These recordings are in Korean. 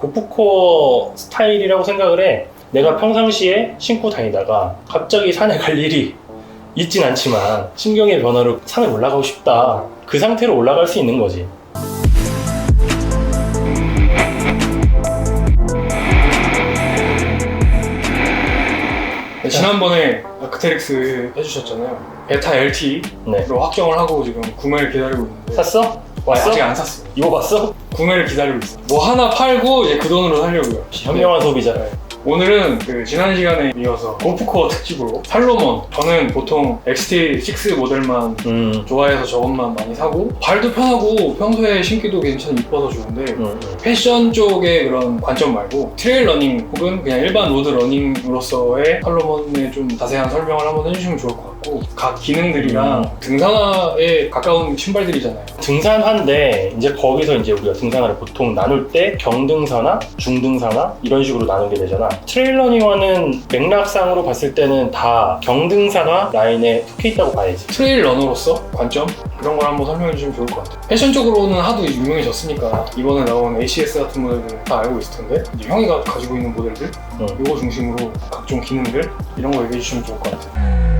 고프코어 스타일이라고 생각을 해. 내가 평상시에 신고 다니다가 갑자기 산에 갈 일이 있진 않지만 심경의 변화로 산에 올라가고 싶다. 그 상태로 올라갈 수 있는 거지. 지난번에 아크테릭스 해주셨잖아요. 베타 LT로 네. 확정을 하고 지금 구매를 기다리고 있는데 샀어? 왔어? 아직 안 샀어요. 이거 봤어? 구매를 기다리고 있어요. 뭐 하나 팔고 이제 그 돈으로 사려고요. 현명한 소비자. 오늘은 그 지난 시간에 이어서 고프코어 특집으로 살로몬, 저는 보통 XT6 모델만 좋아해서 저것만 많이 사고 발도 편하고 평소에 신기도 괜찮이 이뻐서 좋은데 패션 쪽의 그런 관점 말고 트레일 러닝 혹은 그냥 일반 로드 러닝으로서의 살로몬의 좀 자세한 설명을 한번 해주시면 좋을 것 같고, 각 기능들이랑 등산화에 가까운 신발들이잖아요. 등산화인데 이제 거기서 이제 우리가 등산화를 보통 나눌 때 경등산화, 중등산화 이런 식으로 나누게 되잖아. 트레일 러닝화는 맥락상으로 봤을 때는 다 경등산화 라인에 속해 있다고 봐야지. 트레일 러너로서 관점? 그런 걸 한번 설명해 주시면 좋을 것 같아요. 패션적으로는 하도 유명해졌으니까 이번에 나온 ACS 같은 모델들은 다 알고 있을 텐데, 이제 형이가 가지고 있는 모델들 이거 중심으로 각종 기능들 이런 거 얘기해 주시면 좋을 것 같아요.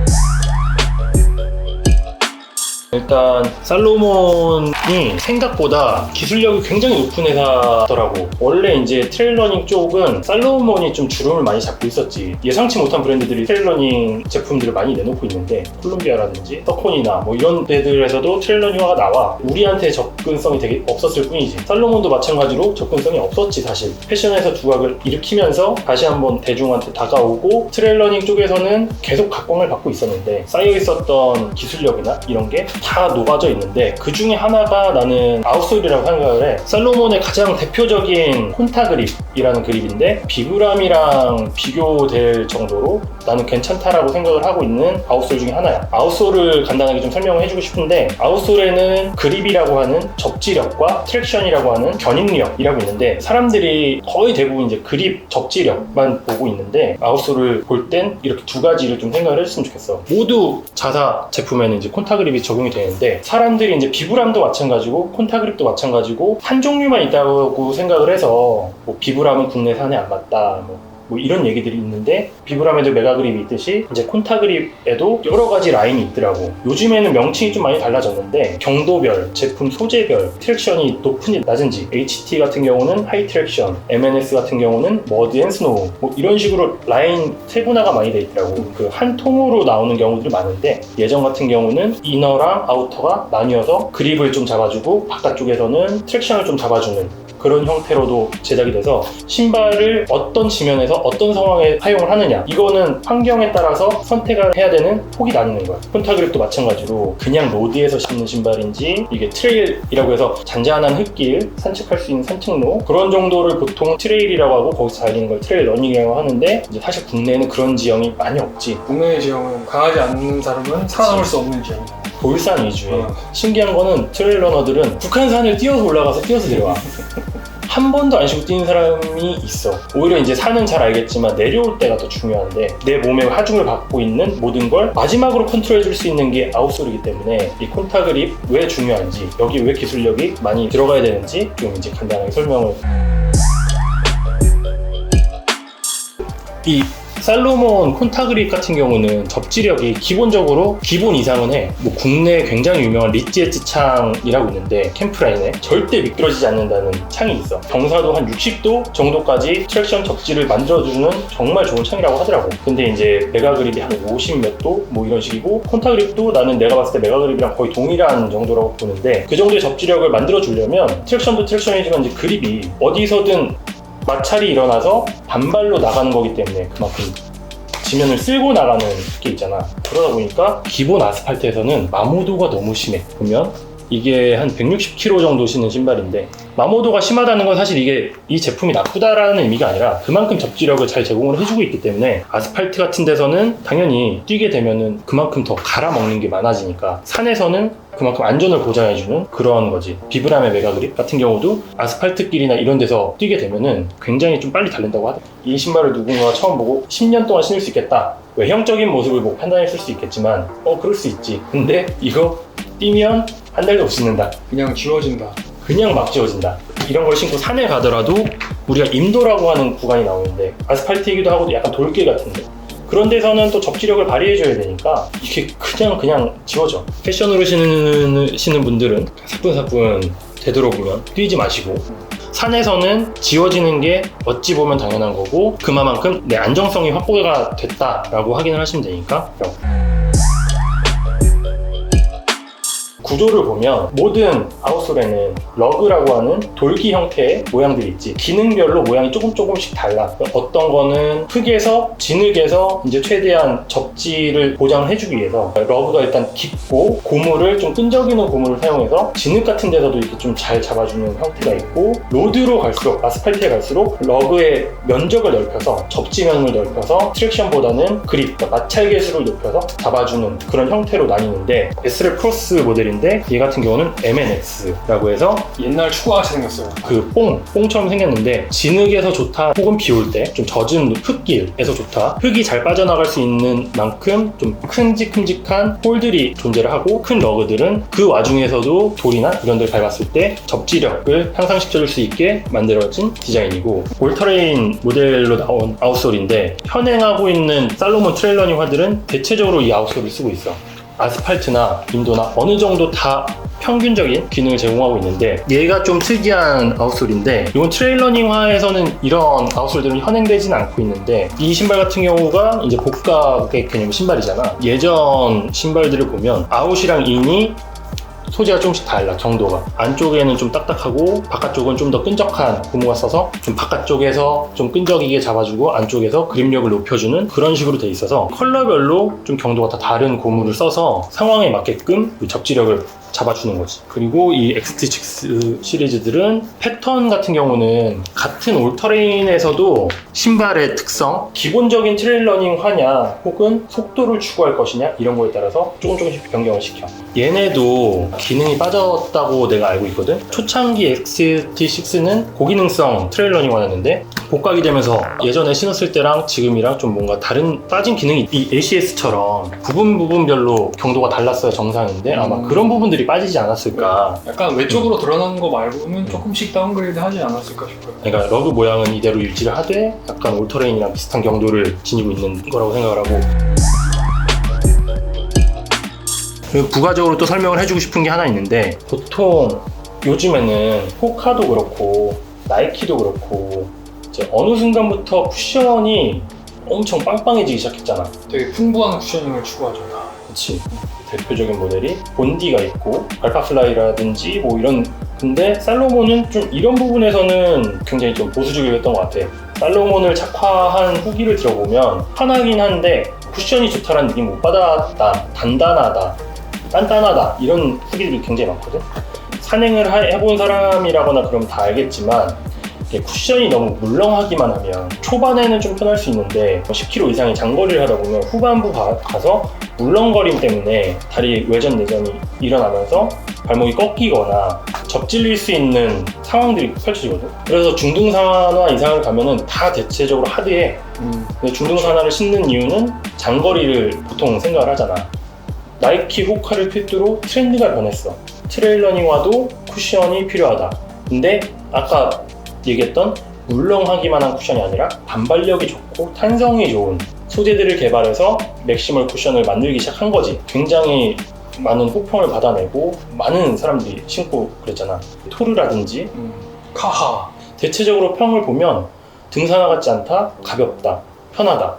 일단 살로몬이 생각보다 기술력이 굉장히 높은 회사더라고. 원래 이제 트레일러닝 쪽은 살로몬이 좀 주름을 많이 잡고 있었지. 예상치 못한 브랜드들이 트레일러닝 제품들을 많이 내놓고 있는데, 콜롬비아라든지 서콘이나 뭐 이런 데들에서도 트레일러닝화가 나와. 우리한테 접근성이 되게 없었을 뿐이지. 살로몬도 마찬가지로 접근성이 없었지 사실. 패션에서 두각을 일으키면서 다시 한번 대중한테 다가오고, 트레일러닝 쪽에서는 계속 각광을 받고 있었는데 쌓여 있었던 기술력이나 이런 게 다 녹아져 있는데, 그 중에 하나가 나는 아웃솔이라고 생각을 해. 살로몬의 가장 대표적인 콘타 그립이라는 그립인데, 비브람이랑 비교될 정도로 나는 괜찮다라고 생각을 하고 있는 아웃솔 중에 하나야. 아웃솔을 간단하게 좀 설명을 해주고 싶은데, 아웃솔에는 그립이라고 하는 접지력과 트랙션이라고 하는 견인력이라고 있는데, 사람들이 거의 대부분 이제 그립, 접지력만 보고 있는데, 아웃솔을 볼 땐 이렇게 두 가지를 좀 생각을 했으면 좋겠어. 모두 자사 제품에는 이제 콘타 그립이 적용이 되는데, 사람들이 이제 비브람도 마찬가지고 콘타 그립도 마찬가지고 한 종류만 있다고 생각을 해서 뭐 비브람은 국내산에 안 맞다 뭐 이런 얘기들이 있는데, 비브람에도 메가 그립이 있듯이 이제 콘타 그립에도 여러 가지 라인이 있더라고. 요즘에는 명칭이 좀 많이 달라졌는데, 경도별, 제품 소재별, 트랙션이 높은지 낮은지, HT 같은 경우는 하이 트랙션, MNS 같은 경우는 머드 앤 스노우 뭐 이런 식으로 라인 세분화가 많이 돼 있더라고. 그 한 통으로 나오는 경우들이 많은데, 예전 같은 경우는 이너랑 아우터가 나뉘어서 그립을 좀 잡아주고 바깥쪽에서는 트랙션을 좀 잡아주는 그런 형태로도 제작이 돼서, 신발을 어떤 지면에서 어떤 상황에 사용을 하느냐, 이거는 환경에 따라서 선택을 해야 되는 폭이 나뉘는 거야. 콘타 그립도 마찬가지로 그냥 로드에서 신는 신발인지, 이게 트레일이라고 해서 잔잔한 흙길 산책할 수 있는 산책로, 그런 정도를 보통 트레일이라고 하고 거기서 달리는 걸 트레일 러닝이라고 하는데, 이제 사실 국내에는 그런 지형이 많이 없지. 국내의 지형은 강하지 않는 사람은 살아남을 수 없는 지형이다. 돌산 위주에. 신기한 거는 트레일 러너들은 북한산을 뛰어서 올라가서 뛰어서 내려와. 한 번도 안 쉬고 뛰는 사람이 있어. 오히려 이제 산은 잘 알겠지만 내려올 때가 더 중요한데, 내 몸에 하중을 받고 있는 모든 걸 마지막으로 컨트롤 해줄 수 있는 게 아웃솔이기 때문에, 이 콘타 그립 왜 중요한지, 여기 왜 기술력이 많이 들어가야 되는지 좀 이제 간단하게 설명을. 이 살로몬 콘타 그립 같은 경우는 접지력이 기본적으로 기본 이상은 해. 뭐 국내에 굉장히 유명한 리찌에츠 창이라고 있는데, 캠프라인에 절대 미끄러지지 않는다는 창이 있어. 경사도 한 60도 정도까지 트랙션 접지를 만들어주는 정말 좋은 창이라고 하더라고. 근데 이제 메가 그립이 한 50 몇 도? 뭐 이런 식이고, 콘타 그립도 나는 내가 봤을 때 메가 그립이랑 거의 동일한 정도라고 보는데, 그 정도의 접지력을 만들어주려면 트랙션도 트랙션이지만 이제 그립이 어디서든 마찰이 일어나서 반발로 나가는 거기 때문에 그만큼 지면을 쓸고 나가는 게 있잖아. 그러다 보니까 기본 아스팔트에서는 마모도가 너무 심해. 보면 이게 한 160km 정도 신는 신발인데, 마모도가 심하다는 건 사실 이게 이 제품이 나쁘다라는 의미가 아니라 그만큼 접지력을 잘 제공을 해주고 있기 때문에, 아스팔트 같은 데서는 당연히 뛰게 되면은 그만큼 더 갈아먹는 게 많아지니까 산에서는 그만큼 안전을 보장해주는 그런 거지. 비브람의 메가 그립 같은 경우도 아스팔트 길이나 이런 데서 뛰게 되면은 굉장히 좀 빨리 달린다고 하더라고요. 이 신발을 누군가가 처음 보고 10년 동안 신을 수 있겠다, 외형적인 모습을 보고 판단했을 수 있겠지만 그럴 수 있지. 근데 이거 뛰면 한 달도 못 신는다. 그냥 지워진다. 그냥 막 지워진다. 이런 걸 신고 산에 가더라도 우리가 임도라고 하는 구간이 나오는데 아스팔트이기도 하고 약간 돌길 같은데 그런 데서는 또 접지력을 발휘해줘야 되니까 이게 그냥 지워져. 패션으로 신는 분들은 사뿐사뿐 되도록이면 뛰지 마시고 산에서는 지워지는 게 어찌 보면 당연한 거고 그만큼 내 안정성이 확보가 됐다라고 확인을 하시면 되니까. 구조를 보면 모든 아웃솔에는 러그라고 하는 돌기 형태의 모양들이 있지. 기능별로 모양이 조금씩 달라. 어떤 거는 흙에서 진흙에서 이제 최대한 접지를 보장을 해주기 위해서 러그가 일단 깊고 고무를 좀 끈적이는 고무를 사용해서 진흙 같은 데서도 이렇게 좀 잘 잡아주는 형태가 있고 로드로 갈수록 아스팔트에 갈수록 러그의 면적을 넓혀서 접지면을 넓혀서 트랙션보다는 그립, 그러니까 마찰 계수를 높여서 잡아주는 그런 형태로 나뉘는데 SRL 크로스 모델인데 얘 같은 경우는 MNX라고 해서 옛날 축구같이 생겼어요. 그 뽕처럼 생겼는데 진흙에서 좋다 혹은 비 올 때 좀 젖은 흙길에서 좋다. 흙이 잘 빠져나갈 수 있는 만큼 좀 큼직큼직한 홀들이 존재를 하고 큰 러그들은 그 와중에서도 돌이나 이런 데를 밟았을 때 접지력을 향상시켜줄 수 있게 만들어진 디자인이고 올터레인 모델로 나온 아웃솔인데 현행하고 있는 살로몬 트레일러닝화들은 대체적으로 이 아웃솔을 쓰고 있어. 아스팔트나 임도나 어느 정도 다 평균적인 기능을 제공하고 있는데 얘가 좀 특이한 아웃솔인데 이건 트레일러닝화에서는 이런 아웃솔들은 현행되지는 않고 있는데 이 신발 같은 경우가 이제 복각의 개념 신발이잖아. 예전 신발들을 보면 아웃이랑 인이 소재가 조금씩 달라. 정도가 안쪽에는 좀 딱딱하고 바깥쪽은 좀 더 끈적한 고무가 써서 좀 바깥쪽에서 좀 끈적이게 잡아주고 안쪽에서 그립력을 높여주는 그런 식으로 돼 있어서 컬러별로 좀 경도가 다 다른 고무를 써서 상황에 맞게끔 그 접지력을 잡아주는 거지. 그리고 이 XT6 시리즈들은 패턴 같은 경우는 같은 올터레인에서도 신발의 특성, 기본적인 트레일러닝 화냐 혹은 속도를 추구할 것이냐 이런 거에 따라서 조금씩 변경을 시켜. 얘네도 기능이 빠졌다고 내가 알고 있거든. 초창기 XT6는 고기능성 트레일러닝 화였는데 복각이 되면서 예전에 신었을 때랑 지금이랑 좀 뭔가 다른 빠진 기능이 이 ACS처럼 부분별로 경도가 달랐어야 정상인데 아마 그런 부분들이 빠지지 않았을까. 약간 외적으로 드러나는 거 말고는 조금씩 다운그레이드 하지 않았을까 싶어요. 그러니까 러그 모양은 이대로 유지를 하되 약간 올터레인이랑 비슷한 경도를 지니고 있는 거라고 생각을 하고 그리고 부가적으로 또 설명을 해주고 싶은 게 하나 있는데 보통 요즘에는 호카도 그렇고 나이키도 그렇고 이제 어느 순간부터 쿠션이 엄청 빵빵해지기 시작했잖아. 되게 풍부한 쿠셔닝을 추구하죠. 그치. 대표적인 모델이 본디가 있고 알파플라이라든지 뭐 이런. 근데 살로몬은 좀 이런 부분에서는 굉장히 좀 보수적이었던 것 같아. 살로몬을 착화한 후기를 들어보면 편하긴 한데 쿠션이 좋다라는 느낌 못 받았다, 단단하다, 단단하다 이런 후기들이 굉장히 많거든. 산행을 해본 사람이라거나 그러면 다 알겠지만 쿠션이 너무 물렁하기만 하면 초반에는 좀 편할 수 있는데 10km 이상의 장거리를 하다 보면 후반부 가서 물렁거림 때문에 다리 외전 내전이 일어나면서 발목이 꺾이거나 접질릴 수 있는 상황들이 펼쳐지거든. 그래서 중등산화 이상을 가면은 다 대체적으로 하드해. 근데 중등산화를 신는 이유는 장거리를 보통 생각을 하잖아. 나이키 호카를 필두로 트렌드가 변했어. 트레일러닝화도 쿠션이 필요하다. 근데 아까 얘기했던 물렁하기만 한 쿠션이 아니라 반발력이 좋고 탄성이 좋은 소재들을 개발해서 맥시멀 쿠션을 만들기 시작한 거지. 굉장히 많은 호평을 받아내고 많은 사람들이 신고 그랬잖아. 토르라든지 카하. 대체적으로 평을 보면 등산화 같지 않다, 가볍다, 편하다,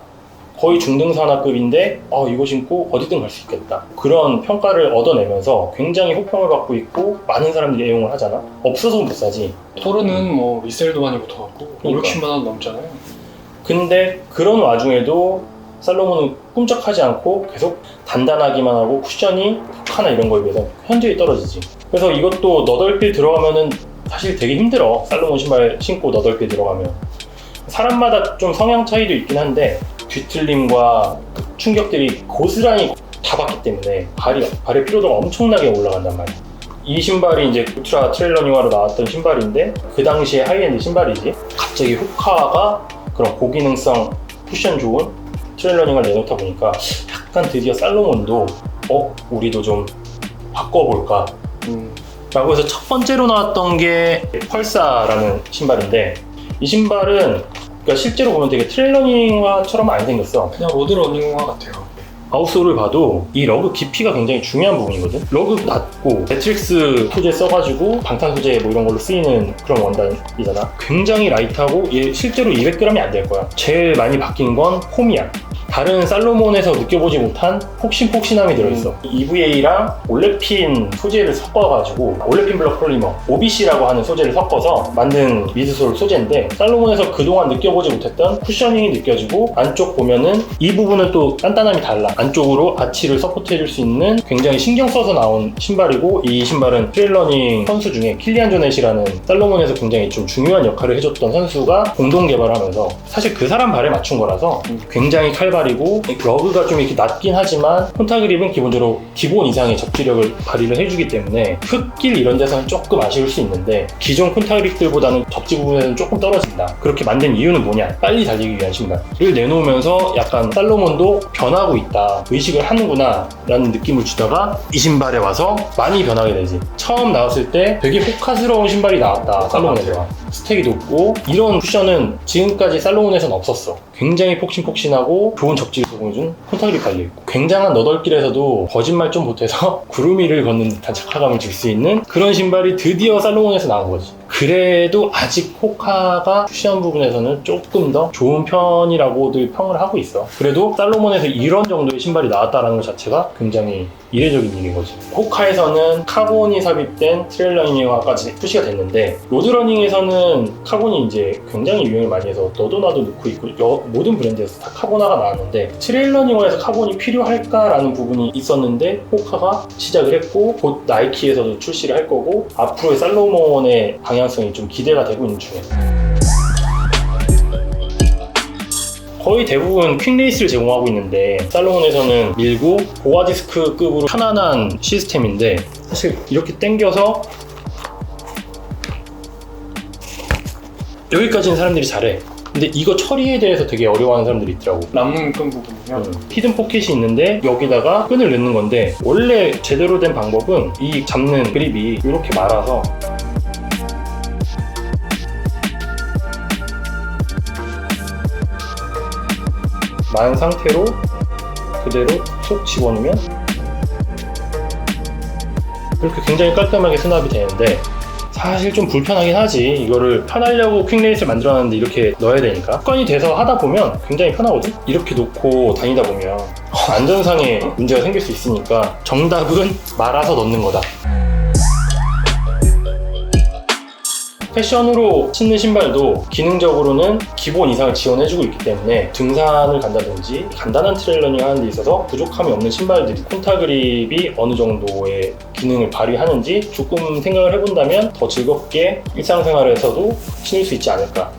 거의 중등산화급인데 이거 신고 어디든 갈 수 있겠다, 그런 평가를 얻어내면서 굉장히 호평을 받고 있고 많은 사람들이 애용을 하잖아. 없어서 못 사지. 토르는 뭐 리셀도 많이 붙어갖고 그러니까. 5,60만 원 넘잖아요. 근데 그런 와중에도 살로몬은 꿈쩍하지 않고 계속 단단하기만 하고 쿠션이 호카나 이런 거에 비해서 현저히 떨어지지. 그래서 이것도 너덜필 들어가면은 사실 되게 힘들어. 살로몬 신발 신고 너덜필 들어가면 사람마다 좀 성향 차이도 있긴 한데 뒤틀림과 충격들이 고스란히 다 받기 때문에 발의 피로도가 엄청나게 올라간단 말이야. 이 신발이 이제 울트라 트레일러닝화로 나왔던 신발인데 그 당시에 하이엔드 신발이지. 갑자기 호카가 그런 고기능성 쿠션 좋은 트레일러닝을 내놓다 보니까 약간 드디어 살로몬도 우리도 좀 바꿔볼까. 라고 해서 첫 번째로 나왔던 게 펄사라는 신발인데, 이 신발은 그러니까 실제로 보면 되게 트레일러닝화처럼 안 생겼어. 그냥 로드러닝화 같아요. 아웃솔을 봐도 이 러그 깊이가 굉장히 중요한 부분이거든. 러그 낮고 매트릭스 소재 써가지고 방탄 소재 뭐 이런 걸로 쓰이는 그런 원단이잖아. 굉장히 라이트하고 얘 실제로 200g이 안 될 거야. 제일 많이 바뀐 건 폼이야. 다른 살로몬에서 느껴보지 못한 폭신폭신함이 들어있어. EVA랑 올레핀 소재를 섞어가지고, 올레핀 블럭 폴리머 OBC라고 하는 소재를 섞어서 만든 미드솔 소재인데, 살로몬에서 그동안 느껴보지 못했던 쿠셔닝이 느껴지고, 안쪽 보면은 이 부분은 또 단단함이 달라. 안쪽으로 아치를 서포트해줄 수 있는 굉장히 신경 써서 나온 신발이고, 이 신발은 트레일러닝 선수 중에 킬리안 조넷이라는 살로몬에서 굉장히 좀 중요한 역할을 해줬던 선수가 공동 개발하면서, 사실 그 사람 발에 맞춘 거라서 굉장히 칼발이고, 러그가 좀 이렇게 낮긴 하지만 콘타 그립은 기본적으로 기본 이상의 접지력을 발휘를 해주기 때문에 흙길 이런 데서는 조금 아쉬울 수 있는데, 기존 콘타 그립들보다는 접지 부분에는 조금 떨어진다. 그렇게 만든 이유는 뭐냐? 빨리 달리기 위한 신발을 내놓으면서 약간 살로몬도 변하고 있다, 의식을 하는구나 라는 느낌을 주다가 이 신발에 와서 많이 변하게 되지. 처음 나왔을 때 되게 호카스러운 신발이 나왔다, 살로몬에서. 스택이 높고 이런 쿠션은 지금까지 살로몬에서는 없었어. 굉장히 폭신폭신하고 좋은 접지를 보여준 콘타 그립 달려있고, 굉장한 너덜길에서도 거짓말 좀 못해서 구름이를 걷는 듯한 착화감을 줄 수 있는 그런 신발이 드디어 살로몬에서 나온 거지. 그래도 아직 호카가 쿠션 부분에서는 조금 더 좋은 편이라고들 평을 하고 있어. 그래도 살로몬에서 이런 정도의 신발이 나왔다는 것 자체가 굉장히 이례적인 일인 거지. 호카에서는 카본이 삽입된 트레일러닝화까지 출시가 됐는데, 로드러닝에서는 카본이 이제 굉장히 유행을 많이 해서 너도 나도 넣고 있고 모든 브랜드에서 다 카본화가 나왔는데, 트레일러닝화에서 카본이 필요할까라는 부분이 있었는데 호카가 시작을 했고, 곧 나이키에서도 출시를 할 거고, 앞으로의 살로몬의 방향성이 좀 기대가 되고 있는 중이에요. 거의 대부분 퀵레이스를 제공하고 있는데, 살로몬에서는 밀고 보아디스크급으로 편안한 시스템인데, 사실 이렇게 당겨서 여기까지는 사람들이 잘해. 근데 이거 처리에 대해서 되게 어려워하는 사람들이 있더라고. 남는 끈 부분이요. 히든 포켓이 있는데 여기다가 끈을 넣는 건데, 원래 제대로 된 방법은 이 잡는 그립이 이렇게 말아서 만 상태로 그대로 쏙 집어넣으면 이렇게 굉장히 깔끔하게 수납이 되는데, 사실 좀 불편하긴 하지. 이거를 편하려고 퀵레이스를 만들어놨는데 이렇게 넣어야 되니까. 습관이 돼서 하다 보면 굉장히 편하거든? 이렇게 놓고 다니다 보면 안전상의 문제가 생길 수 있으니까 정답은 말아서 넣는 거다. 패션으로 신는 신발도 기능적으로는 기본 이상을 지원해주고 있기 때문에, 등산을 간다든지 간단한 트레일러닝 하는 데 있어서 부족함이 없는 신발들이 콘타 그립이 어느 정도의 기능을 발휘하는지 조금 생각을 해본다면 더 즐겁게 일상생활에서도 신을 수 있지 않을까.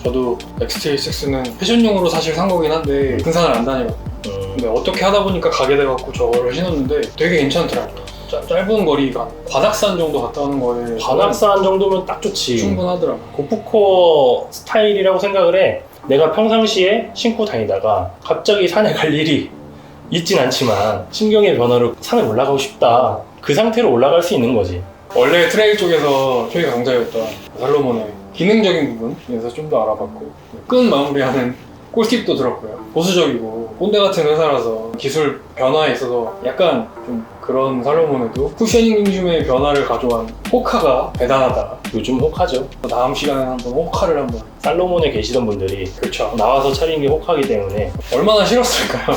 저도 XT6는 패션용으로 사실 산 거긴 한데 등산을 안 다니거든요. 근데 어떻게 하다 보니까 가게 돼갖고 저거를 신었는데 되게 괜찮더라고요. 짧은 거리가 관악산 정도 갔다 오는 거에 관악산 정도면 딱 좋지. 충분하더라고요. 고프코어 스타일이라고 생각을 해. 내가 평상시에 신고 다니다가 갑자기 산에 갈 일이 있진 않지만 신경의 변화로 산에 올라가고 싶다, 그 상태로 올라갈 수 있는 거지. 원래 트레일 쪽에서 최대 강자였던 살로몬의 기능적인 부분에서 좀 더 알아봤고, 끈 마무리하는 꿀팁도 들었고요. 보수적이고 꼰대 같은 회사라서 기술 변화에 있어서 약간 좀 그런 살로몬에도 쿠셔닝 중심의 변화를 가져온 호카가 대단하다. 요즘 호카죠. 다음 시간에 한번 호카를 한번. 살로몬에 계시던 분들이 그렇죠. 나와서 차린 게 호카이기 때문에 얼마나 싫었을까요?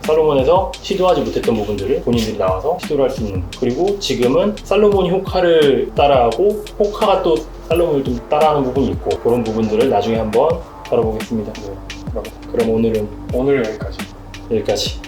살로몬에서 시도하지 못했던 부분들을 본인들이 나와서 시도를 할 수 있는. 그리고 지금은 살로몬이 호카를 따라하고 호카가 또 살로몬을 좀 따라하는 부분이 있고, 그런 부분들을 나중에 한번 다뤄보겠습니다. 네, 그럼 오늘은 오늘 여기까지. 여기까지.